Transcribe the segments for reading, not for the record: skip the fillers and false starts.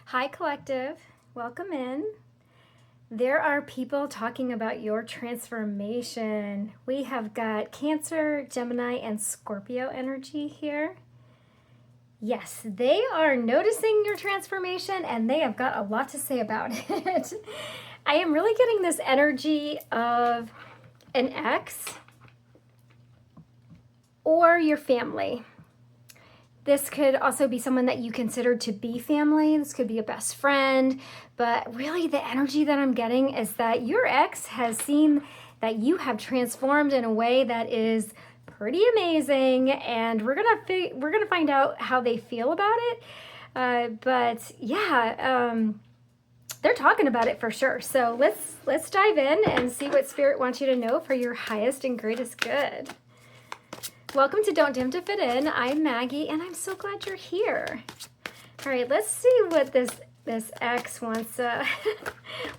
Hi, collective. Welcome in. There are people talking about your transformation. We have got Cancer, Gemini, and Scorpio energy here. Yes, they are noticing your transformation and they have got a lot to say about it. I am really getting this energy of an ex or your family. This could also be someone that you consider to be family. This could be a best friend. But really, the energy that I'm getting is that your ex has seen that you have transformed in a way that is pretty amazing, and we're gonna find out how they feel about it. But yeah, they're talking about it for sure. So let's dive in and see what Spirit wants you to know for your highest and greatest good. Welcome to Don't Dim to Fit In. I'm Maggie, and I'm so glad you're here. All right, let's see what this ex wants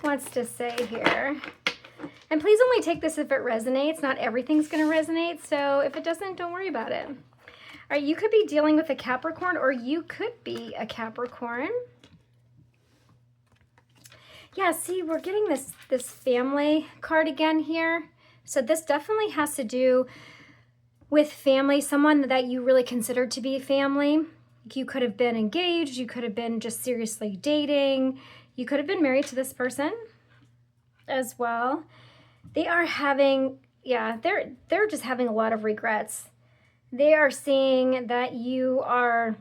wants to say here. And please only take this if it resonates. Not everything's going to resonate, so if it doesn't, don't worry about it. All right, you could be dealing with a Capricorn, or you could be a Capricorn. Yeah, see, we're getting this family card again here. So this definitely has to do with family, someone that you really consider to be family. You could have been engaged, you could have been just seriously dating, you could have been married to this person as well. They are having, yeah, they're just having a lot of regrets. They are seeing that you are,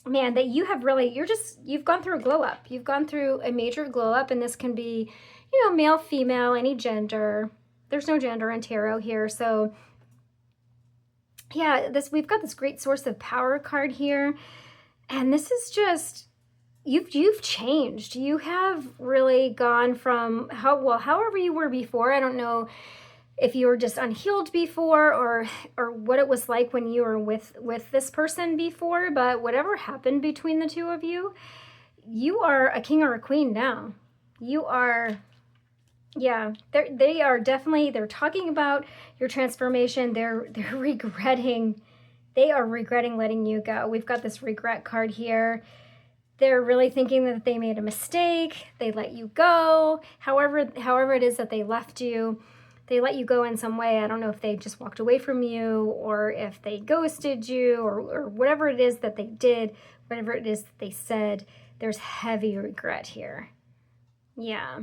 man, that you have really, you've gone through a glow up. You've gone through a major glow up, and this can be, male, female, any gender. There's no gender in tarot here, so yeah, we've got this great source of power card here, and this is just you've changed. You have really gone from however you were before. I don't know if you were just unhealed before or what it was like when you were with this person before, but whatever happened between the two of you, you are a king or a queen now. You are. Yeah, they're talking about your transformation. They're regretting, they are regretting letting you go. We've got this regret card here. They're really thinking that they made a mistake. They let you go. However it is that they left you, they let you go in some way. I don't know if they just walked away from you or if they ghosted you or whatever it is that they did, whatever it is that they said. There's heavy regret here. Yeah.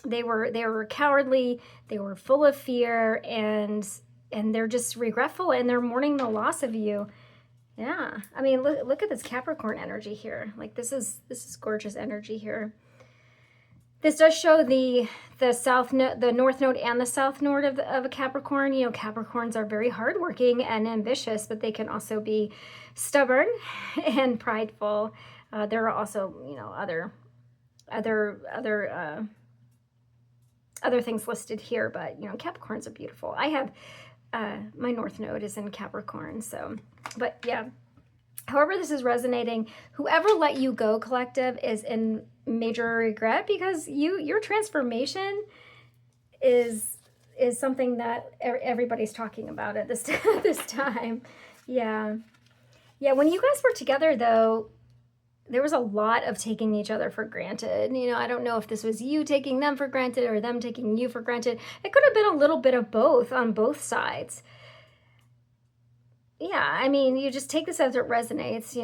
They were cowardly, they were full of fear, and they're just regretful, and they're mourning the loss of you. Yeah, I mean, look at this Capricorn energy here. Like this is gorgeous energy here. This does show the south node, the north node, and the south node of a Capricorn. Capricorns are very hardworking and ambitious, but they can also be stubborn and prideful. There are also other things listed here, but Capricorns are beautiful. I have my north node is in Capricorn, so, but yeah, however this is resonating, whoever let you go, collective, is in major regret because your transformation is something that everybody's talking about at this this time. Yeah, when you guys were together though, there was a lot of taking each other for granted. I don't know if this was you taking them for granted or them taking you for granted. It could have been a little bit of both on both sides. Yeah, I mean, you just take this as it resonates.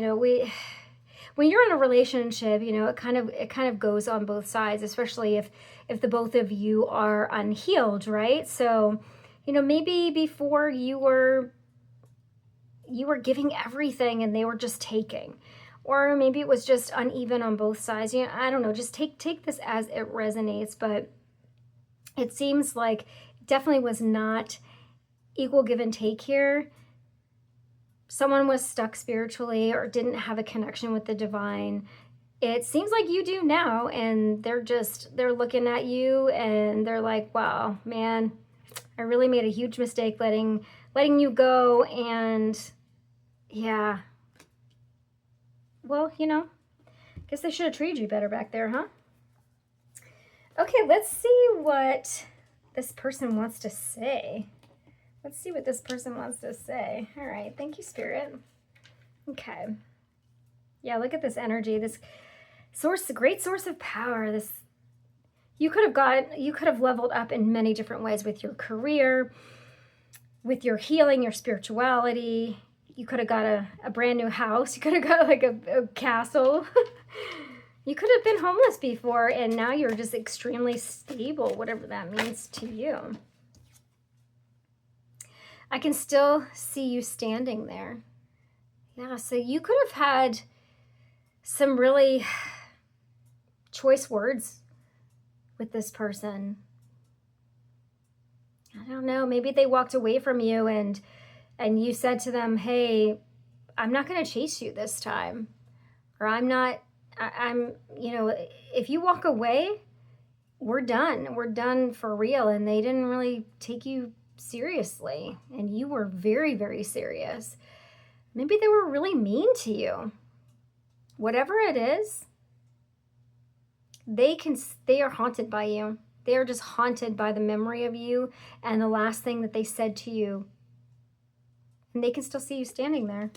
When you're in a relationship, it kind of goes on both sides, especially if the both of you are unhealed, right? So, maybe before you were giving everything and they were just taking. Or maybe it was just uneven on both sides. I don't know. Just take this as it resonates. But it seems like it definitely was not equal give and take here. Someone was stuck spiritually or didn't have a connection with the divine. It seems like you do now, and they're looking at you and they're like, wow, man, I really made a huge mistake letting you go. And yeah, well, guess they should have treated you better back there, huh? Okay, let's see what this person wants to say. Let's see what this person wants to say. All right, thank you, Spirit. Okay. Yeah, look at this energy. Great source of power. This, you could have leveled up in many different ways with your career, with your healing, your spirituality. You could have got a brand new house. You could have got like a castle. You could have been homeless before, and now you're just extremely stable, whatever that means to you. I can still see you standing there. Yeah, so you could have had some really choice words with this person. I don't know, maybe they walked away from you and you said to them, hey, I'm not going to chase you this time. Or if you walk away, we're done. We're done for real. And they didn't really take you seriously. And you were very, very serious. Maybe they were really mean to you. Whatever it is, they are haunted by you. They are just haunted by the memory of you and the last thing that they said to you. And they can still see you standing there.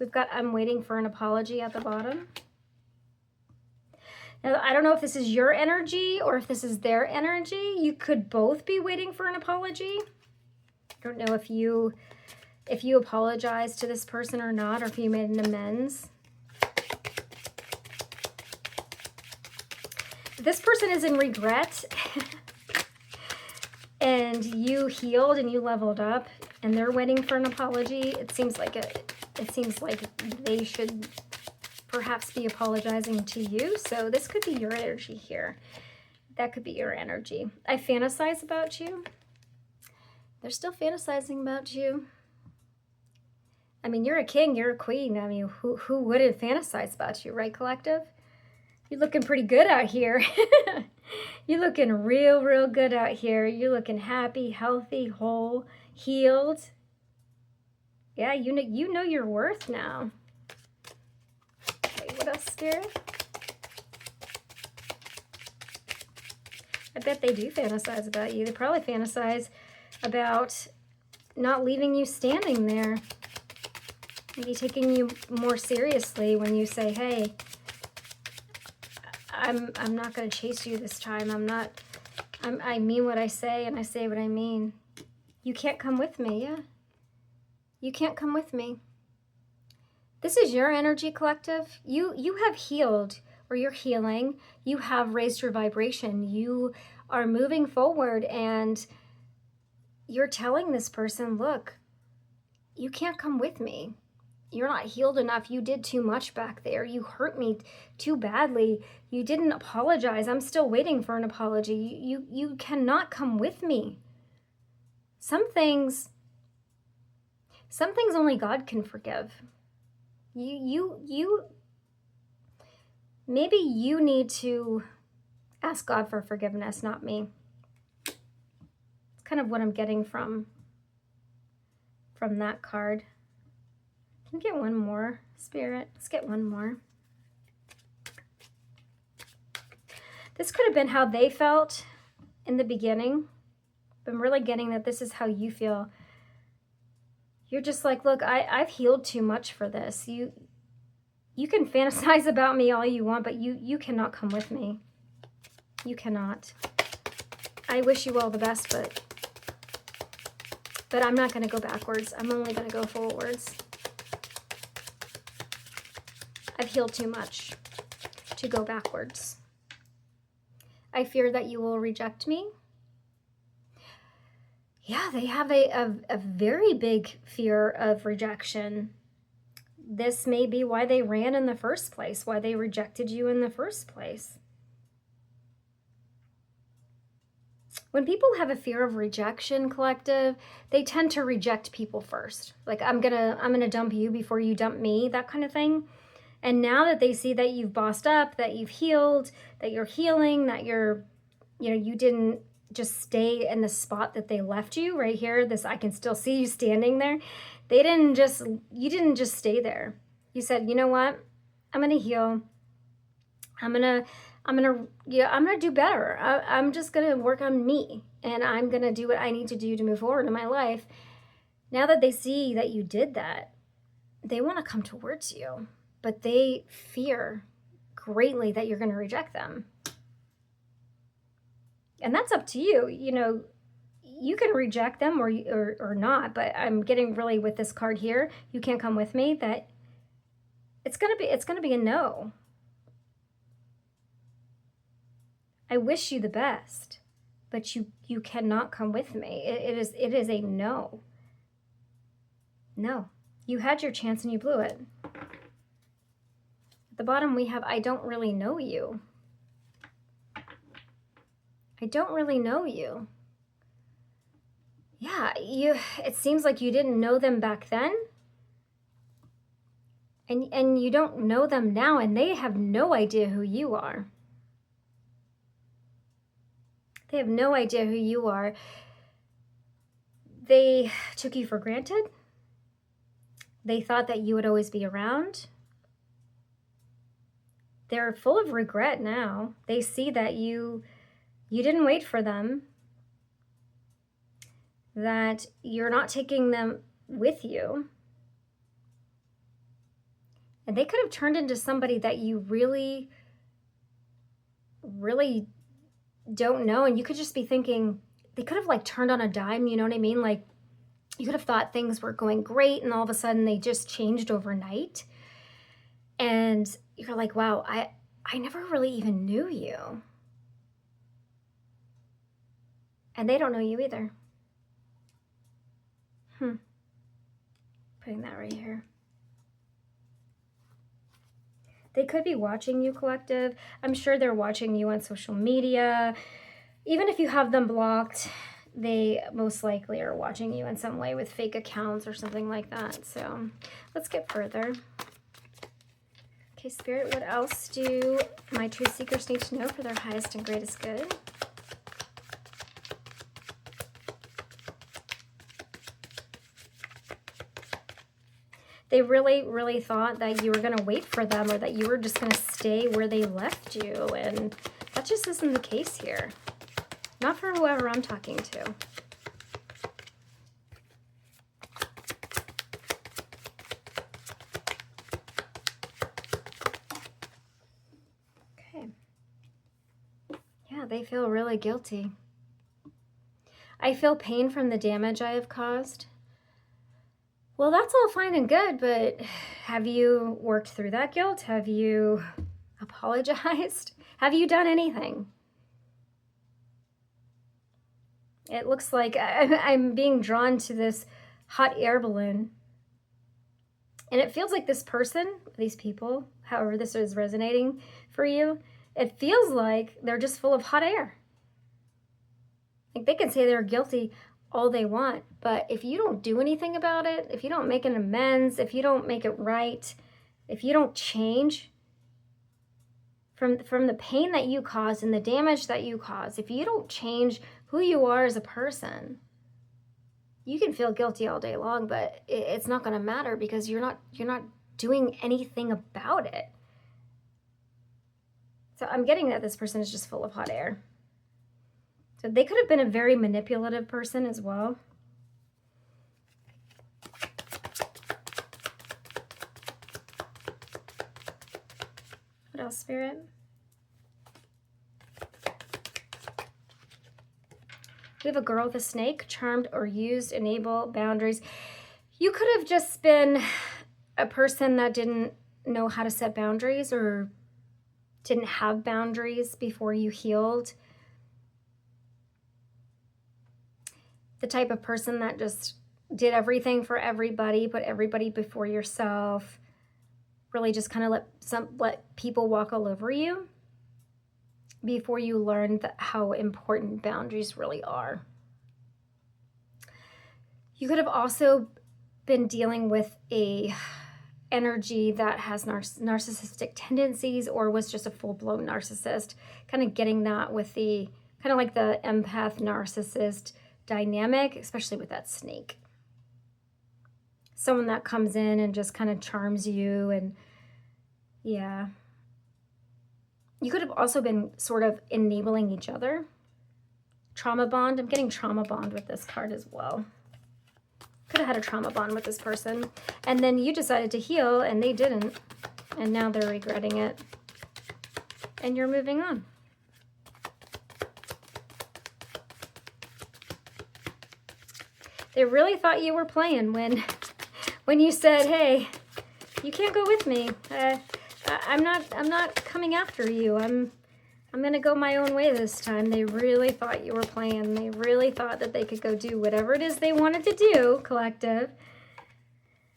We've got, I'm waiting for an apology at the bottom. Now, I don't know if this is your energy or if this is their energy. You could both be waiting for an apology. I don't know if you apologized to this person or not, or if you made an amends. This person is in regret and you healed and you leveled up and they're waiting for an apology. It seems like they should perhaps be apologizing to you. So this could be your energy here. That could be your energy. I fantasize about you. They're still fantasizing about you. I mean, you're a king, you're a queen. I mean, who wouldn't fantasize about you, right, collective? You're looking pretty good out here. You're looking real, real good out here. You're looking happy, healthy, whole, healed. Yeah, you know your worth now. Okay, what else, Spirit? I bet they do fantasize about you. They probably fantasize about not leaving you standing there. Maybe taking you more seriously when you say, hey, I'm not going to chase you this time. I mean what I say and I say what I mean. You can't come with me, yeah? You can't come with me. This is your energy, collective. You have healed, or you're healing. You have raised your vibration. You are moving forward and you're telling this person, look, you can't come with me. You're not healed enough. You did too much back there. You hurt me too badly. You didn't apologize. I'm still waiting for an apology. You cannot come with me. Some things only God can forgive. Maybe you need to ask God for forgiveness, not me. It's kind of what I'm getting from that card. Can we get one more, Spirit? Let's get one more. This could have been how they felt in the beginning, but I'm really getting that this is how you feel. You're just like, look, I've healed too much for this. You can fantasize about me all you want, but you cannot come with me. You cannot. I wish you all the best, but I'm not going to go backwards. I'm only going to go forwards. I've healed too much to go backwards. I fear that you will reject me. Yeah, they have a very big fear of rejection. This may be why they ran in the first place, why they rejected you in the first place. When people have a fear of rejection, collective, they tend to reject people first. Like, I'm gonna dump you before you dump me, that kind of thing. And now that they see that you've bossed up, that you've healed, that you're healing, that you didn't just stay in the spot that they left you right here. I can still see you standing there. You didn't just stay there. You said, you know what? I'm going to heal. I'm going to do better. I'm just going to work on me, and I'm going to do what I need to do to move forward in my life. Now that they see that you did that, they want to come towards you. but they fear greatly that you're going to reject them. And that's up to you. You know, you can reject them or not, but I'm getting really with this card here, you can't come with me, that it's going to be a no. I wish you the best, but you cannot come with me. It is a no. No. You had your chance and you blew it. At the bottom we have, I don't really know you. I don't really know you. Yeah, it seems like you didn't know them back then. And you don't know them now, and they have no idea who you are. They have no idea who you are. They took you for granted. They thought that you would always be around. They're full of regret now. They see that you didn't wait for them, that you're not taking them with you. And they could have turned into somebody that you really, really don't know. And you could just be thinking, they could have like turned on a dime, you know what I mean? Like you could have thought things were going great and all of a sudden they just changed overnight. And you're like, wow, I never really even knew you. And they don't know you either. Putting that right here. They could be watching you, collective. I'm sure they're watching you on social media. Even if you have them blocked, they most likely are watching you in some way with fake accounts or something like that. So let's get further. Okay, Spirit, what else do my truth seekers need to know for their highest and greatest good? They really, really thought that you were going to wait for them or that you were just going to stay where they left you. And that just isn't the case here. Not for whoever I'm talking to. Okay. Yeah, they feel really guilty. I feel pain from the damage I have caused. Well, that's all fine and good, but have you worked through that guilt? Have you apologized? Have you done anything? It looks like I'm being drawn to this hot air balloon. And it feels like this person, these people, however this is resonating for you, it feels like they're just full of hot air. Like they can say they're guilty all they want, but if you don't do anything about it, if you don't make an amends, if you don't make it right, if you don't change from the pain that you caused and the damage that you caused, if you don't change who you are as a person, you can feel guilty all day long, but it's not going to matter because you're not doing anything about it. So I'm getting that this person is just full of hot air. So they could have been a very manipulative person as well. What else, Spirit? We have a girl with a snake, charmed or used, enable, boundaries. You could have just been a person that didn't know how to set boundaries or didn't have boundaries before you healed. The type of person that just did everything for everybody, put everybody before yourself, really just kind of let people walk all over you before you learned how important boundaries really are. You could have also been dealing with a energy that has narcissistic tendencies or was just a full-blown narcissist, kind of getting that with the kind of like the empath narcissist dynamic, especially with that snake. Someone that comes in and just kind of charms you, and yeah. You could have also been sort of enabling each other. Trauma bond. I'm getting trauma bond with this card as well. Could have had a trauma bond with this person. And then you decided to heal and they didn't. And now they're regretting it. And you're moving on. They really thought you were playing when you said, "Hey, you can't go with me. I'm not coming after you. I'm going to go my own way this time." They really thought you were playing. They really thought that they could go do whatever it is they wanted to do, collective.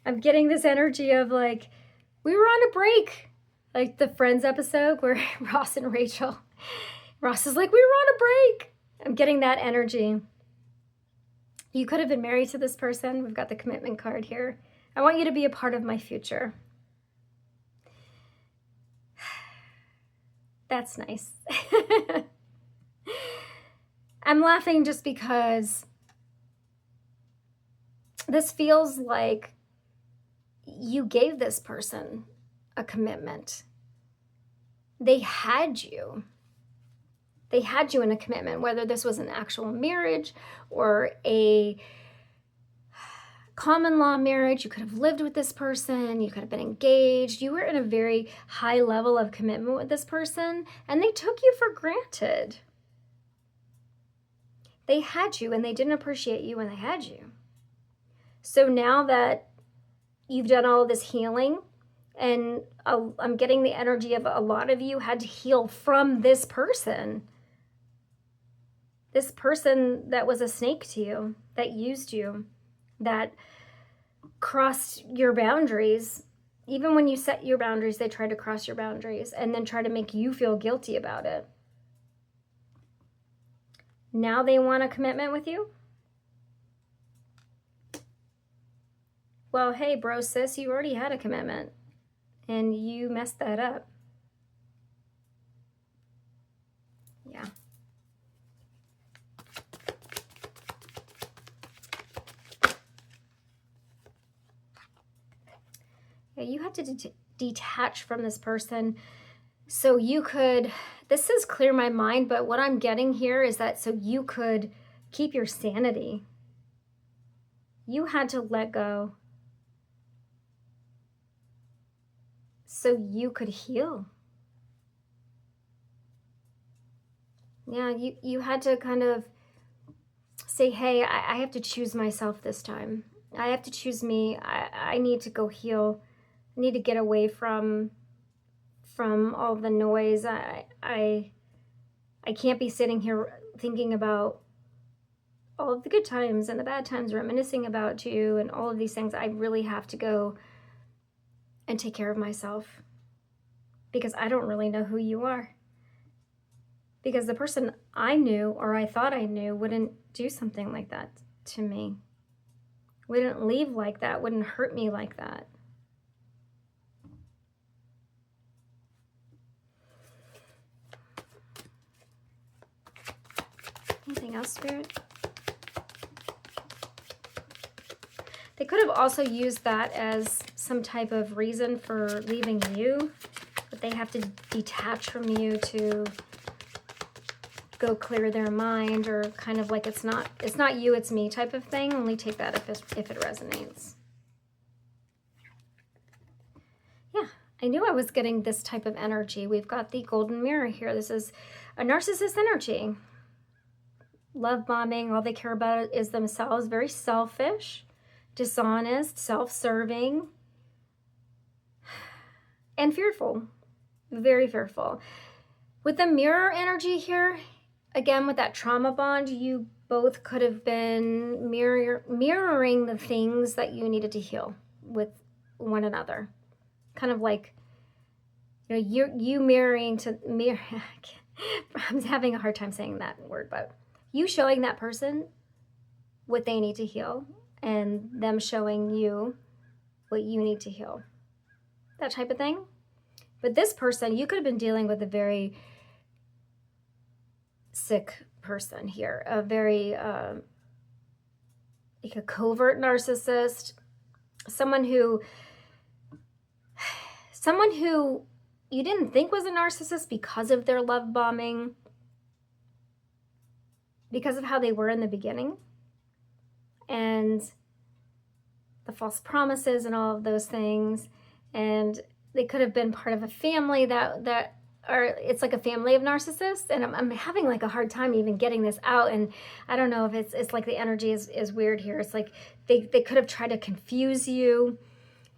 I'm getting this energy of like, we were on a break. Like the Friends episode where Ross and Rachel, Ross is like, we were on a break. I'm getting that energy. You could have been married to this person. We've got the commitment card here. I want you to be a part of my future. That's nice. I'm laughing just because this feels like you gave this person a commitment. They had you. They had you in a commitment, whether this was an actual marriage or a common law marriage. You could have lived with this person. You could have been engaged. You were in a very high level of commitment with this person, and they took you for granted. They had you, and they didn't appreciate you when they had you. So now that you've done all of this healing, and I'm getting the energy of a lot of you had to heal from this person. This person that was a snake to you, that used you, that crossed your boundaries. Even when you set your boundaries, they try to cross your boundaries and then try to make you feel guilty about it. Now they want a commitment with you? Well, hey, bro, sis, you already had a commitment and you messed that up. Yeah. Yeah, you had to detach from this person so you could, this is clear my mind, but what I'm getting here is that so you could keep your sanity. You had to let go so you could heal. Yeah, you had to kind of say, hey, I have to choose myself this time. I have to choose me. I need to go heal. I need to get away from all the noise. I can't be sitting here thinking about all of the good times and the bad times, reminiscing about you and all of these things. I really have to go and take care of myself because I don't really know who you are. Because the person I knew or I thought I knew wouldn't do something like that to me. Wouldn't leave like that, wouldn't hurt me like that. Anything else, Spirit? They could have also used that as some type of reason for leaving you, but they have to detach from you to go clear their mind, or kind of like it's not you, it's me type of thing. Only take that if it resonates. Yeah, I knew I was getting this type of energy. We've got the golden mirror here. This is a narcissist energy. Love bombing, all they care about is themselves, very selfish, dishonest, self-serving, and fearful, very fearful. With the mirror energy here, again, with that trauma bond, you both could have been mirroring the things that you needed to heal with one another. Kind of like, you know, you mirroring to mirror. I'm having a hard time saying that word, but you showing that person what they need to heal and them showing you what you need to heal. That type of thing. But this person, you could have been dealing with a very sick person here, a very like a covert narcissist, someone who you didn't think was a narcissist because of their love bombing, because of how they were in the beginning, and the false promises and all of those things. And they could have been part of a family that or it's like a family of narcissists, and I'm having like a hard time even getting this out. And I don't know if it's like the energy is weird here. It's like they could have tried to confuse you.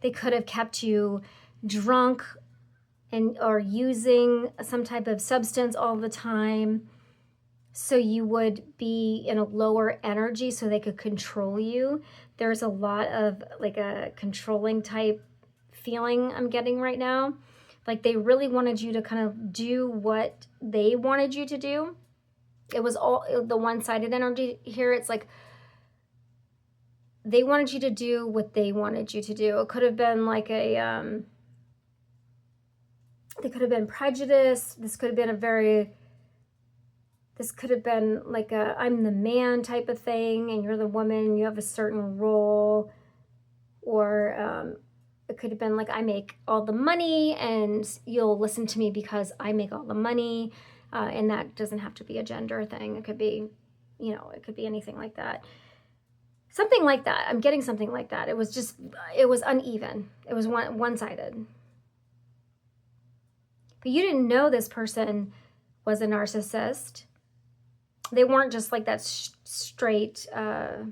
They could have kept you drunk and or using some type of substance all the time, so you would be in a lower energy so they could control you. There's a lot of like a controlling type feeling I'm getting right now. Like they really wanted you to kind of do what they wanted you to do. It was all the one-sided energy here. It's like they wanted you to do what they wanted you to do. It could have been like a, they could have been prejudiced. This could have been like a I'm the man type of thing and you're the woman, you have a certain role. Or it could have been like I make all the money and you'll listen to me because I make all the money. And that doesn't have to be a gender thing. It could be, it could be anything like that. Something like that. I'm getting something like that. It was uneven. It was one-sided. But you didn't know this person was a narcissist. They weren't just like that straight up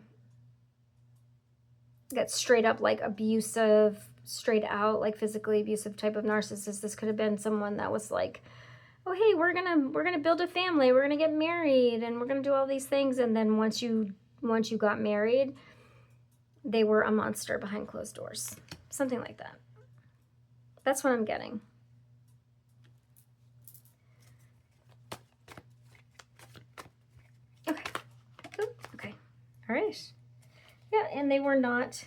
like abusive, straight out like physically abusive type of narcissist. This could have been someone that was like, oh hey, we're gonna build a family, we're gonna get married, and we're gonna do all these things. And then once you got married, they were a monster behind closed doors. Something like that. That's what I'm getting. Okay. Ooh, okay. All right. Yeah, and they were not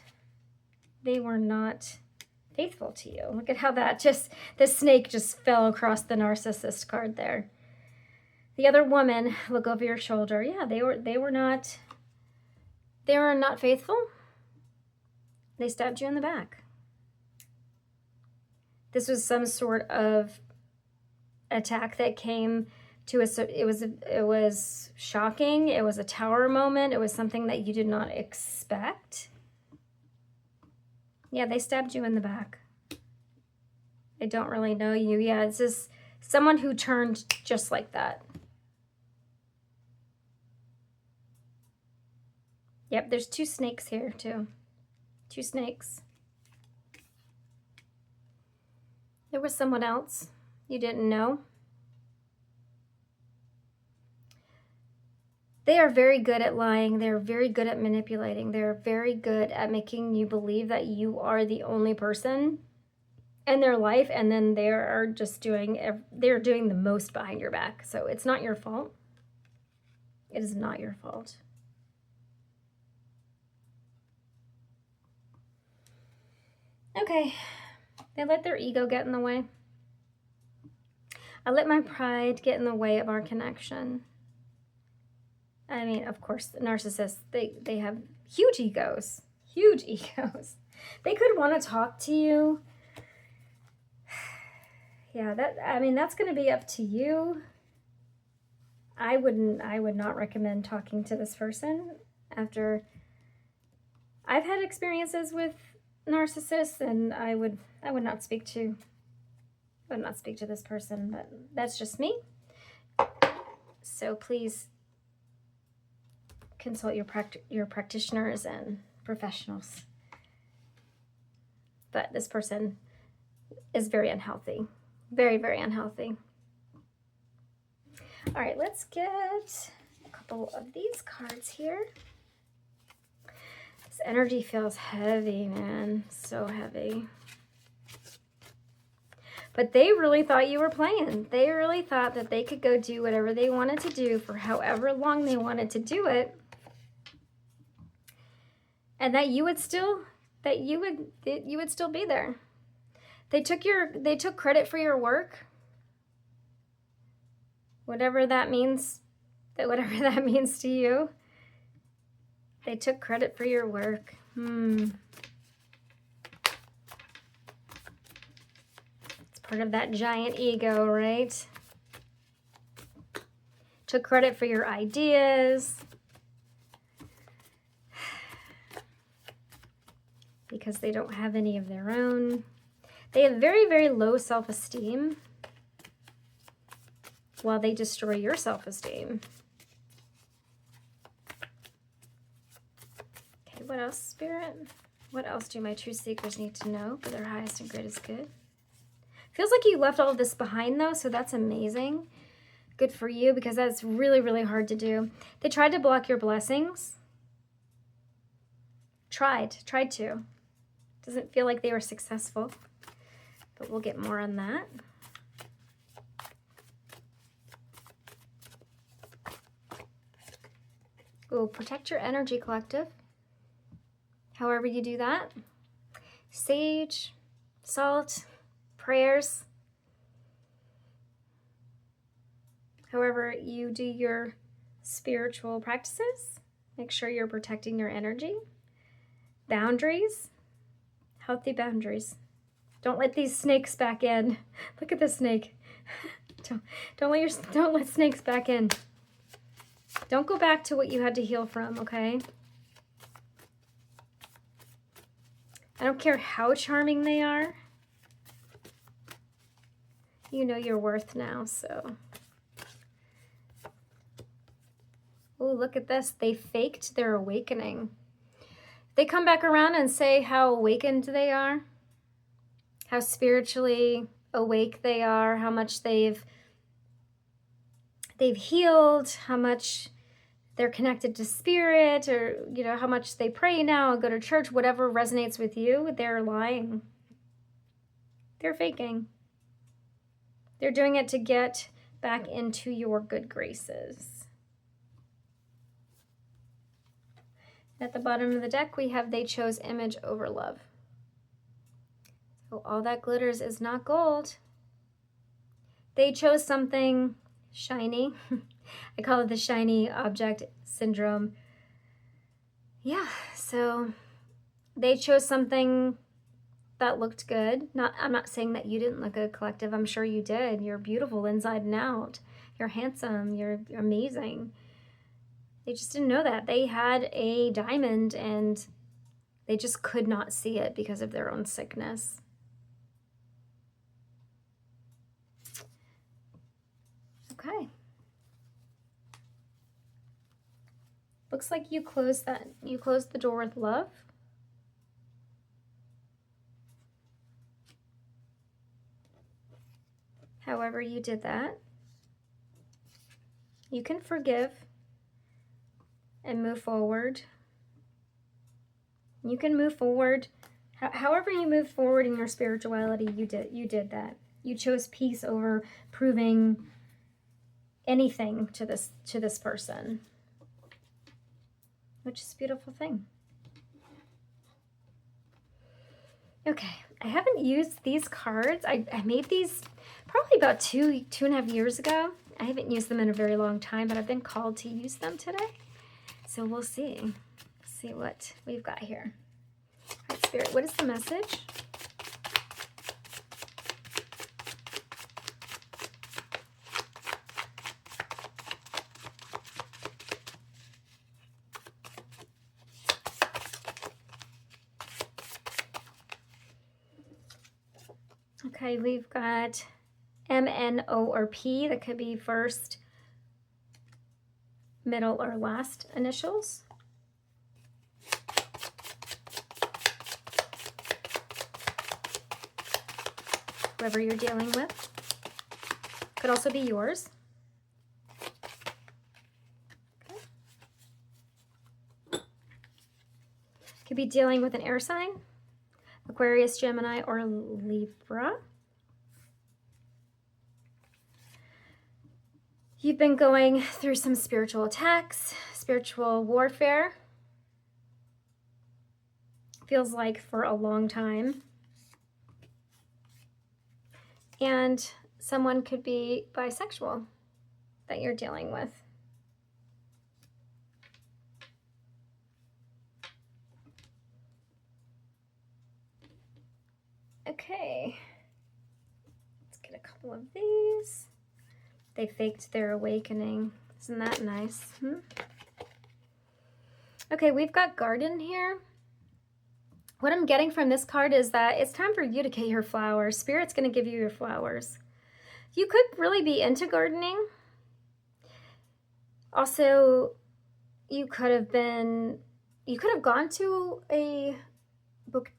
faithful to you. Look at how the snake just fell across the narcissist card there. The other woman, look over your shoulder. Yeah, they were not faithful. They stabbed you in the back. This was some sort of attack that came to us. It was shocking. It was a tower moment. It was something that you did not expect. Yeah, they stabbed you in the back. They don't really know you. Yeah, it's just someone who turned just like that. Yep, there's 2 snakes here too. 2 snakes. There was someone else you didn't know. They are very good at lying. They're very good at manipulating. They're very good at making you believe that you are the only person in their life, and then they're doing the most behind your back. So it's not your fault. It is not your fault. Okay, they let their ego get in the way. I let my pride get in the way of our connection. I mean, of course, the narcissists, they have huge egos. Huge egos. They could want to talk to you. Yeah, that's going to be up to you. I would not recommend talking to this person after I've had experiences with narcissists, and I would not speak to this person, but that's just me. So please consult your practitioners and professionals. But this person is very unhealthy. Very, very unhealthy. All right, let's get a couple of these cards here. This energy feels heavy, man. So heavy. But they really thought you were playing. They really thought that they could go do whatever they wanted to do for however long they wanted to do it. And that you would still be there. They took credit for your work. Whatever that means to you. They took credit for your work. It's part of that giant ego, right? Took credit for your ideas. Because they don't have any of their own. They have very, very low self-esteem while they destroy your self-esteem. Okay, what else, Spirit? What else do my true seekers need to know for their highest and greatest good? Feels like you left all of this behind, though, so that's amazing. Good for you, because that's really, really hard to do. They tried to block your blessings. Tried to. Doesn't feel like they were successful, but we'll get more on that. Ooh, protect your energy, collective. However you do that. Sage, salt, prayers. However you do your spiritual practices, make sure you're protecting your energy. Boundaries, healthy boundaries. Don't let these snakes back in. Look at this snake. Don't let snakes back in. Don't go back to what you had to heal from, okay? I don't care how charming they are. You know your worth now, so. Oh, look at this. They faked their awakening. They come back around and say how awakened they are, how spiritually awake they are, how much they've healed, how much they're connected to spirit, or you know, how much they pray now and go to church. Whatever resonates with you, they're lying. They're faking. They're doing it to get back into your good graces. At the bottom of the deck, we have they chose image over love. So all that glitters is not gold. They chose something shiny. I call it the shiny object syndrome. Yeah, so they chose something that looked good. I'm not saying that you didn't look good, collective. I'm sure you did. You're beautiful inside and out. You're handsome. You're amazing. They just didn't know that. They had a diamond and they just could not see it because of their own sickness. Okay. Looks like you closed the door with love. However you did that, you can forgive and move forward. You can move forward. However you move forward in your spirituality, you did that. You chose peace over proving anything to this person, which is a beautiful thing. Okay, I haven't used these cards. I made these probably about two and a half years ago. I haven't used them in a very long time, but I've been called to use them today. So we'll see. See what we've got here. All right, Spirit, what is the message? Okay, we've got M, N, O, or P. That could be first, middle, or last initials. Whoever you're dealing with. Could also be yours. Okay. Could be dealing with an air sign. Aquarius, Gemini, or Libra. You've been going through some spiritual attacks, spiritual warfare. Feels like for a long time. And someone could be bisexual that you're dealing with. Okay. Let's get a couple of these. They faked their awakening. Isn't that nice? Okay, we've got garden here. What I'm getting from this card is that it's time for you to get your flowers. Spirit's going to give you your flowers. You could really be into gardening. Also, you could have gone to a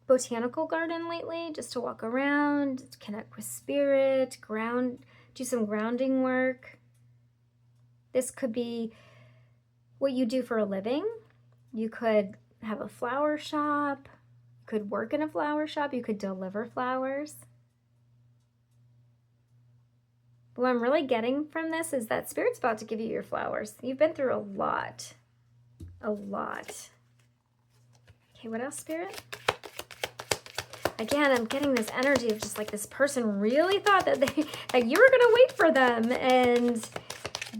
botanical garden lately just to walk around, connect with spirit, do some grounding work. This could be what you do for a living. You could have a flower shop. You could work in a flower shop. You could deliver flowers. But what I'm really getting from this is that Spirit's about to give you your flowers. You've been through a lot. A lot. Okay, what else, Spirit? Again, I'm getting this energy of just like this person really thought that you were gonna wait for them, and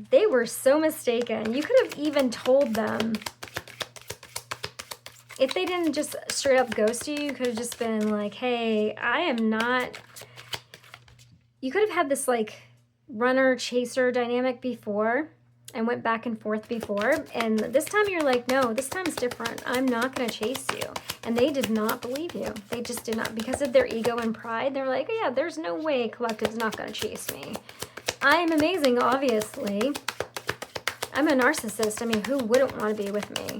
they were so mistaken. You could have even told them. If they didn't just straight up ghost you, you could have just been like, hey, I am not. You could have had this like runner chaser dynamic before and went back and forth before, and this time you're like, no, this time's different. I'm not gonna chase you. And they did not believe you. They just did not. Because of their ego and pride, they're like, yeah, there's no way Collective's not going to chase me. I am amazing, obviously. I'm a narcissist. I mean, who wouldn't want to be with me?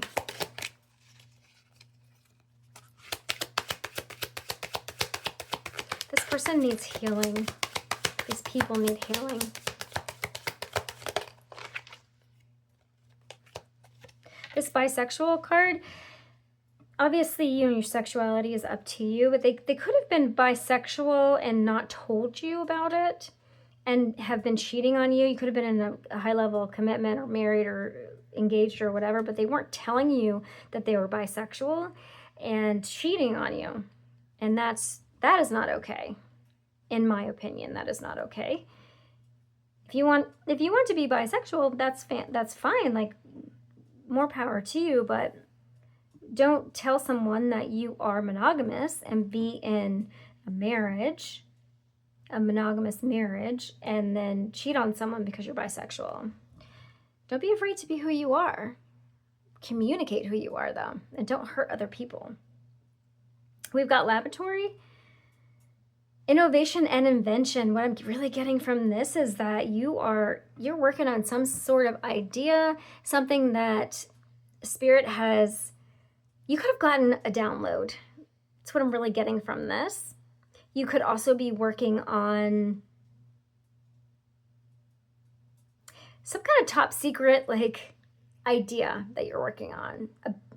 This person needs healing. These people need healing. This bisexual card, obviously, your sexuality is up to you, but they could have been bisexual and not told you about it and have been cheating on you. You could have been in a high level of commitment or married or engaged or whatever, but they weren't telling you that they were bisexual and cheating on you. And that is not okay. In my opinion, that is not okay. If you want to be bisexual, that's fine. Like, more power to you, but don't tell someone that you are monogamous and be in a marriage, a monogamous marriage, and then cheat on someone because you're bisexual. Don't be afraid to be who you are. Communicate who you are, though, and don't hurt other people. We've got laboratory, innovation, and invention. What I'm really getting from this is that you're working on some sort of idea, something that Spirit has. You could have gotten a download. That's what I'm really getting from this. You could also be working on some kind of top secret like idea that you're working on,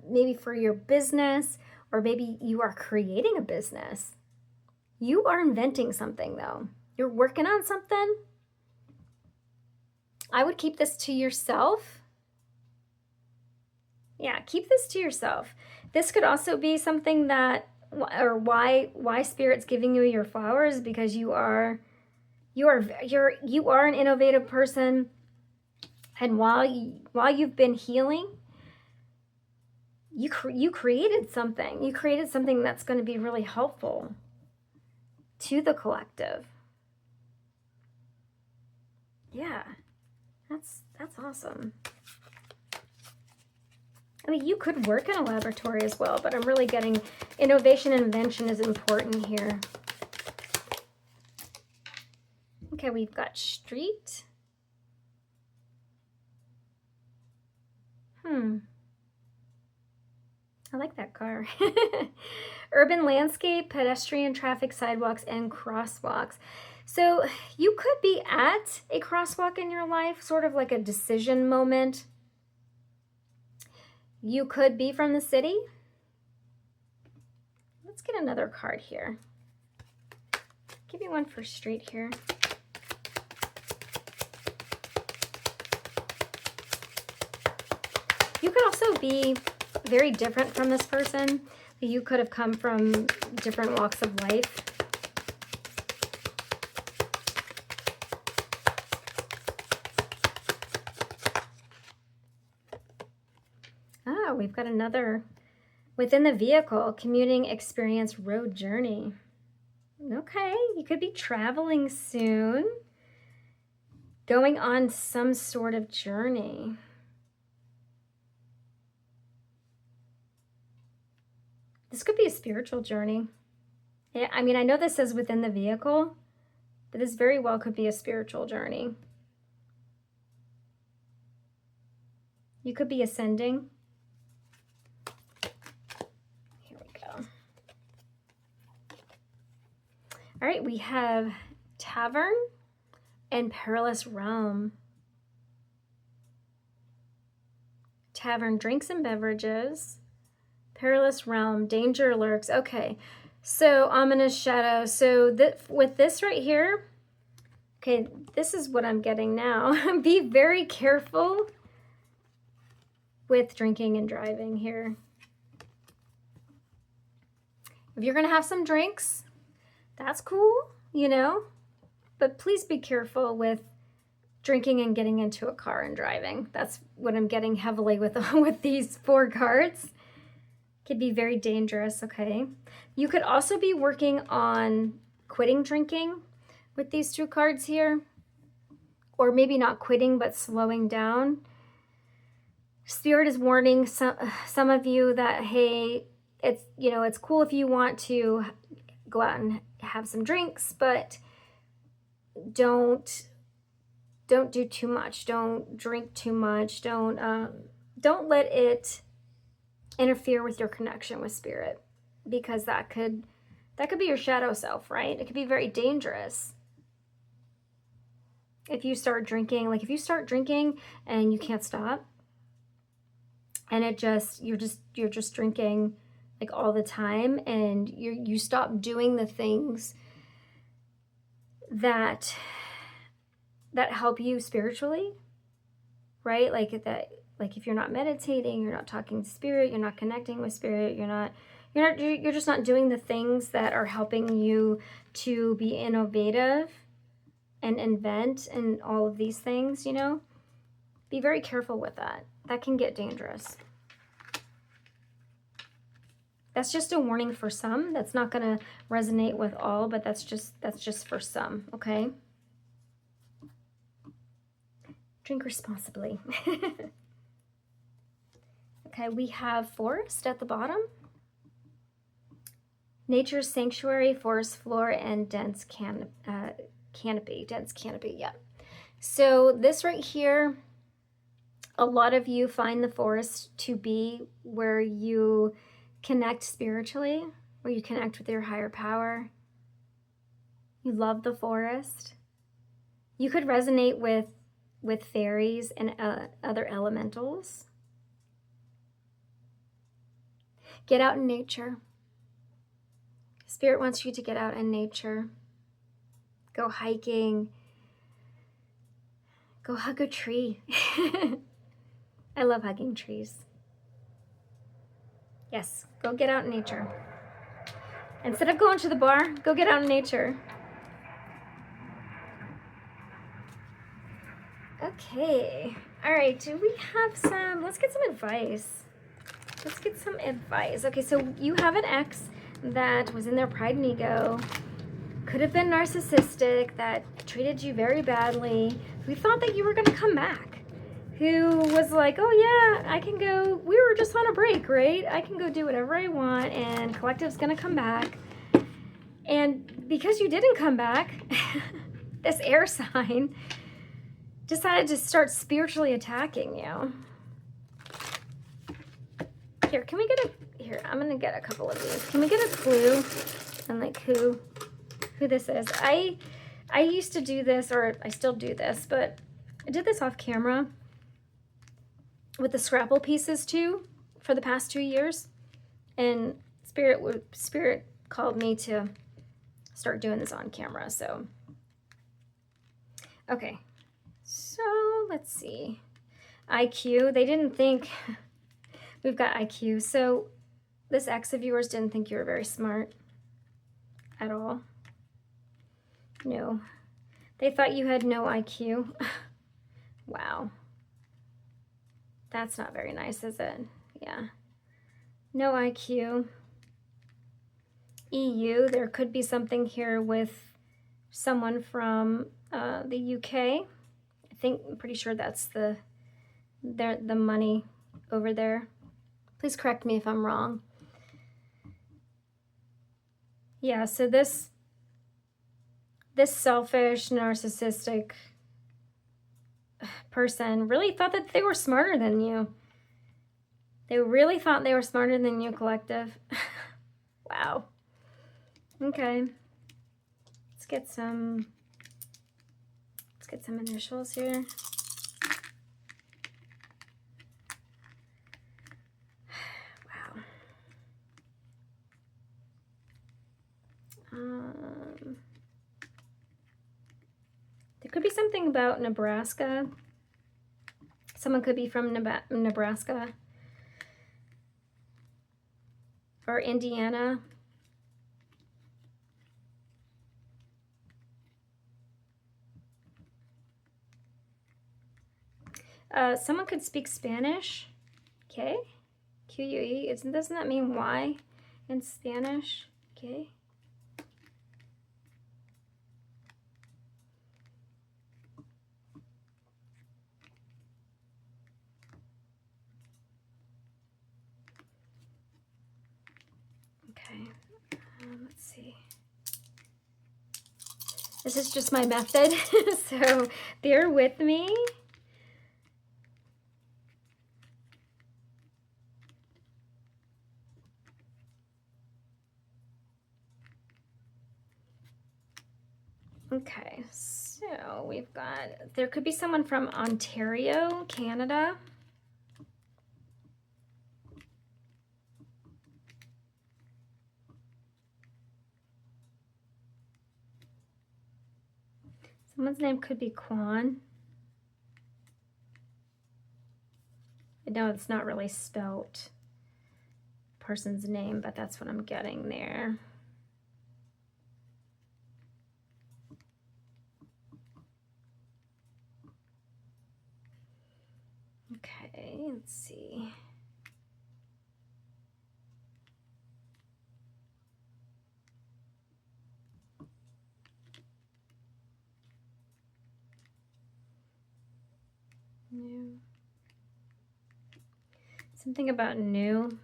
maybe for your business, or maybe you are creating a business. You are inventing something, though. You're working on something. I would keep this to yourself. Yeah, keep this to yourself. This could also be something that, or why Spirit's giving you your flowers, because you are an innovative person, and while you've been healing, you created something. You created something that's going to be really helpful to the collective. Yeah, that's awesome. I mean, you could work in a laboratory as well, but I'm really getting innovation and invention is important here. Okay, we've got street. I like that car. Urban landscape, pedestrian traffic, sidewalks, and crosswalks. So you could be at a crosswalk in your life, sort of like a decision moment. You could be from the city. Let's get another card here. Give me one for street here. You could also be very different from this person. You could have come from different walks of life. Oh, we've got another within the vehicle, commuting experience, road journey. Okay, you could be traveling soon, going on some sort of journey. This could be a spiritual journey. Yeah, I mean, I know this is within the vehicle, but this very well could be a spiritual journey. You could be ascending. Here we go. All right, we have Tavern and Perilous Realm. Tavern, drinks and beverages. Perilous Realm, danger lurks. Okay, so ominous shadow. So with this right here, okay, this is what I'm getting now. Be very careful with drinking and driving here. If you're gonna have some drinks, that's cool, you know, but please be careful with drinking and getting into a car and driving. That's what I'm getting heavily with these 4 cards. Could be very dangerous, okay? You could also be working on quitting drinking with these 2 cards here, or maybe not quitting, but slowing down. Spirit is warning some of you that, hey, it's, you know, it's cool if you want to go out and have some drinks, but don't do too much. Don't drink too much. Don't let it interfere with your connection with spirit, because that could be your shadow self, right? It could be very dangerous if you start drinking. Like if you start drinking and you can't stop, and you're just drinking like all the time, and you stop doing the things that help you spiritually, right? Like if you're not meditating, you're not talking to spirit, you're not connecting with spirit, you're just not doing the things that are helping you to be innovative and invent and all of these things, you know? Be very careful with that. That can get dangerous. That's just a warning for some. That's not going to resonate with all, but that's just for some, okay? Drink responsibly. Okay, we have forest at the bottom. Nature's sanctuary, forest floor, and dense canopy. Dense canopy, yeah. So this right here, a lot of you find the forest to be where you connect spiritually, where you connect with your higher power. You love the forest. You could resonate with fairies and other elementals. Get out in nature. Spirit wants you to get out in nature. Go hiking. Go hug a tree. I love hugging trees. Yes, go get out in nature. Instead of going to the bar, go get out in nature. Okay. All right, do we have some, let's get some advice. Let's get some advice. Okay, so you have an ex that was in their pride and ego, could have been narcissistic, that treated you very badly, who thought that you were going to come back, who was like, oh yeah, I can go, we were just on a break, right? I can go do whatever I want, and Collective's going to come back. And because you didn't come back, this air sign decided to start spiritually attacking you. Here, can we get here, I'm gonna get a couple of these. Can we get a clue on like who this is? I used to do this, or I still do this, but I did this off camera with the Scrapple pieces too for the past 2 years. And Spirit called me to start doing this on camera, so. Okay, so let's see. IQ, they didn't think, we've got IQ. So this ex of yours didn't think you were very smart at all. No, they thought you had no IQ. Wow. That's not very nice, is it? Yeah. No IQ. EU, there could be something here with someone from the UK. I'm pretty sure that's the money over there. Please correct me if I'm wrong. Yeah, so this selfish, narcissistic person really thought that they were smarter than you. They really thought they were smarter than you, collective. Wow. Okay. Let's get some initials here. Wow. There could be something about Nebraska. Someone could be from Nebraska or Indiana. Someone could speak Spanish. Okay. QUE. Doesn't that mean why in Spanish? Okay. Okay. Let's see. This is just my method, so bear with me. Okay, so we've got, there could be someone from Ontario, Canada. Someone's name could be Quan. I know it's not really spelt person's name, but that's what I'm getting there. Okay, let's see. New. Something about new.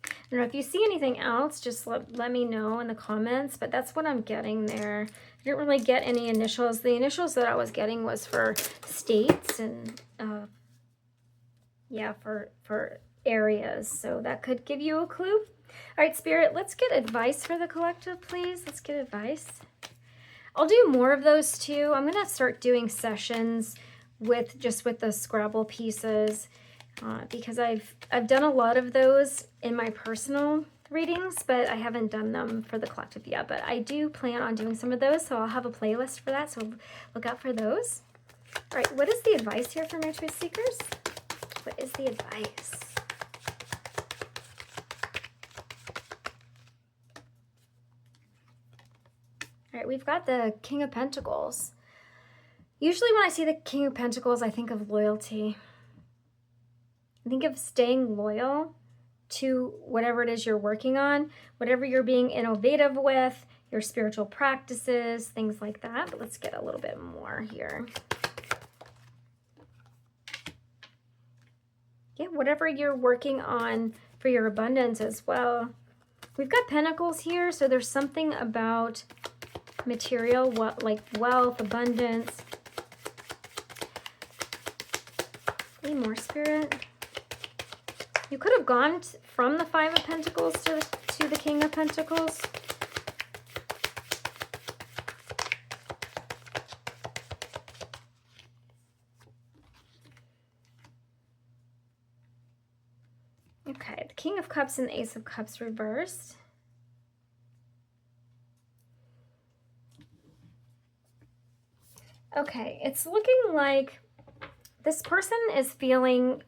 I don't know if you see anything else, just let me know in the comments, but that's what I'm getting there. I didn't really get any initials. The initials that I was getting was for states and yeah, for areas. So that could give you a clue. All right, Spirit, let's get advice for the collective, please. Let's get advice. I'll do more of those too. I'm gonna start doing sessions with the Scrabble pieces because I've done a lot of those in my personal readings, but I haven't done them for the collective yet. But I do plan on doing some of those, so I'll have a playlist for that, so look out for those. All right, what is the advice here for my truth seekers? What is the advice? All right, we've got the King of Pentacles. Usually when I see the King of Pentacles, I think of loyalty. I think of staying loyal to whatever it is you're working on, whatever you're being innovative with, your spiritual practices, things like that. But let's get a little bit more here. Yeah, whatever you're working on for your abundance as well. We've got Pentacles here, so there's something about material, like wealth, abundance. Any more, Spirit? You could have gone from the Five of Pentacles to the King of Pentacles. Okay, the King of Cups and the Ace of Cups reversed. Okay, it's looking like this person is feeling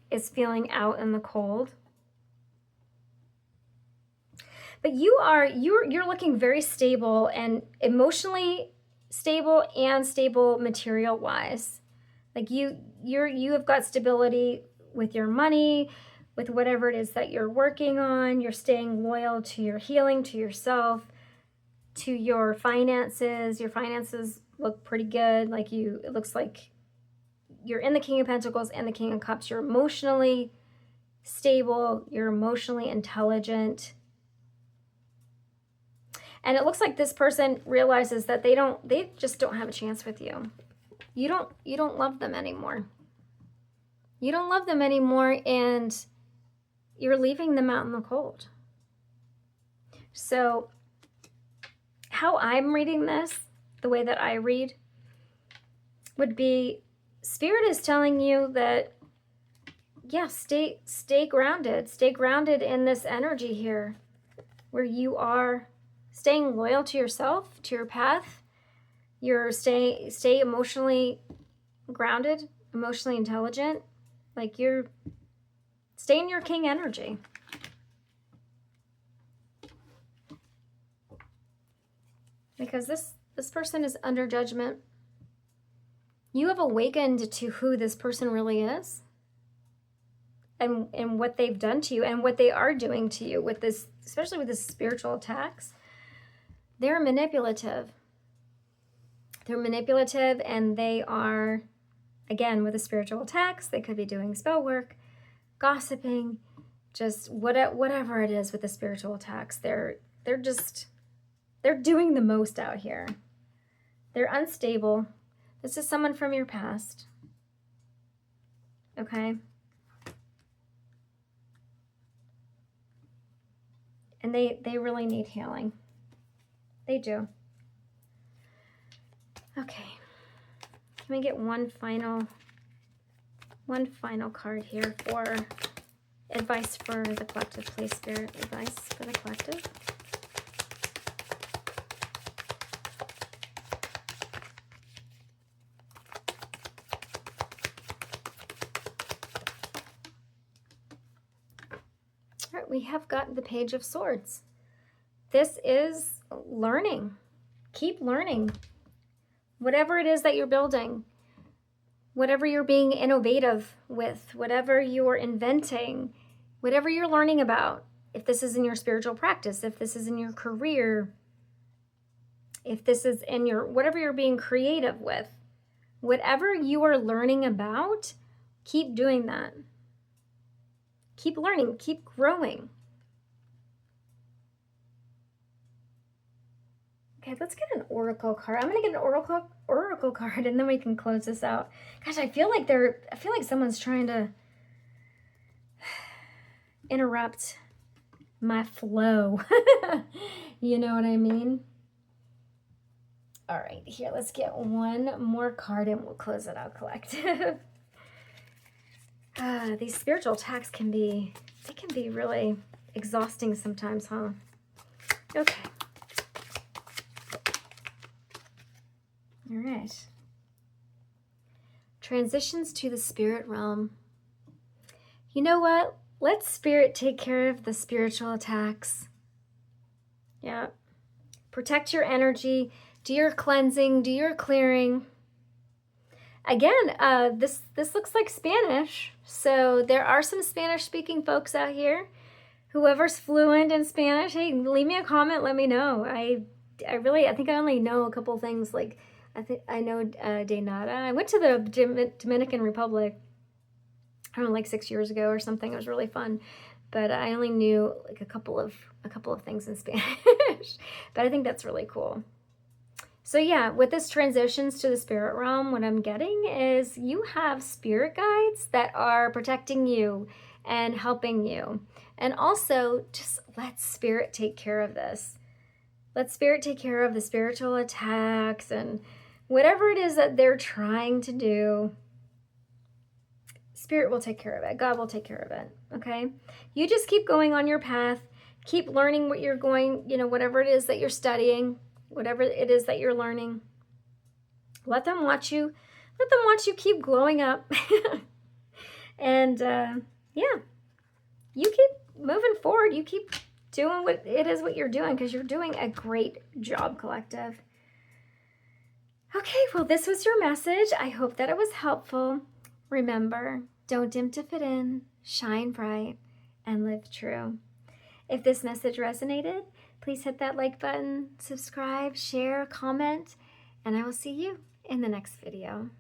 out in the cold. But you're looking very stable and emotionally stable and stable material-wise. Like you have got stability with your money, with whatever it is that you're working on. You're staying loyal to your healing, to yourself, to your finances. Your finances look pretty good. Like it looks like you're in the King of Pentacles and the King of Cups. You're emotionally stable. You're emotionally intelligent. And it looks like this person realizes that they just don't have a chance with you. You don't love them anymore. You don't love them anymore, and you're leaving them out in the cold. So how I'm reading this, the way that I read, would be Spirit is telling you that, yeah, stay grounded. Stay grounded in this energy here where you are staying loyal to yourself, to your path. You're stay emotionally grounded, emotionally intelligent. Like you're stay in your king energy. Because this person is under judgment. You have awakened to who this person really is. And what they've done to you and what they are doing to you with this, especially with this spiritual attacks. They're manipulative. They're manipulative, and they are, again, with the spiritual attacks, they could be doing spell work, gossiping, just whatever it is with the spiritual attacks. They're doing the most out here. They're unstable. This is someone from your past. Okay? And they really need healing. They do. Okay. Can we get one final card here for advice for the collective, please, Spirit? Advice for the collective. All right, we have got the Page of Swords. This is learning. Keep learning. Whatever it is that you're building, whatever you're being innovative with, whatever you're inventing, whatever you're learning about, if this is in your spiritual practice, if this is in your career, if this is in your, whatever you're being creative with, whatever you are learning about, keep doing that. Keep learning, keep growing. Okay, let's get an oracle card. I'm gonna get an oracle card, and then we can close this out. Gosh, I feel like someone's trying to interrupt my flow. You know what I mean? All right, here, let's get one more card and we'll close it out, collective. These spiritual attacks can be really exhausting sometimes, huh? Okay. All right. Transitions to the spirit realm. You know what? Let Spirit take care of the spiritual attacks. Yeah. Protect your energy. Do your cleansing. Do your clearing. Again, this looks like Spanish. So there are some Spanish-speaking folks out here. Whoever's fluent in Spanish, hey, leave me a comment. Let me know. I think I only know a couple things. Like, I know de nada. I went to the Dominican Republic, I don't know, like 6 years ago or something. It was really fun, but I only knew like a couple of things in Spanish. But I think that's really cool. So yeah, with this transitions to the spirit realm, what I'm getting is you have spirit guides that are protecting you and helping you. And also, just let Spirit take care of this. Let Spirit take care of the spiritual attacks and whatever it is that they're trying to do. Spirit will take care of it. God will take care of it, okay? You just keep going on your path. Keep learning what you're going, whatever it is that you're studying, whatever it is that you're learning. Let them watch you. Let them watch you keep glowing up. And, yeah, you keep moving forward. You keep doing what it is what you're doing, because you're doing a great job, collective. Okay, well, this was your message. I hope that it was helpful. Remember, don't dim to fit in, shine bright, and live true. If this message resonated, please hit that like button, subscribe, share, comment, and I will see you in the next video.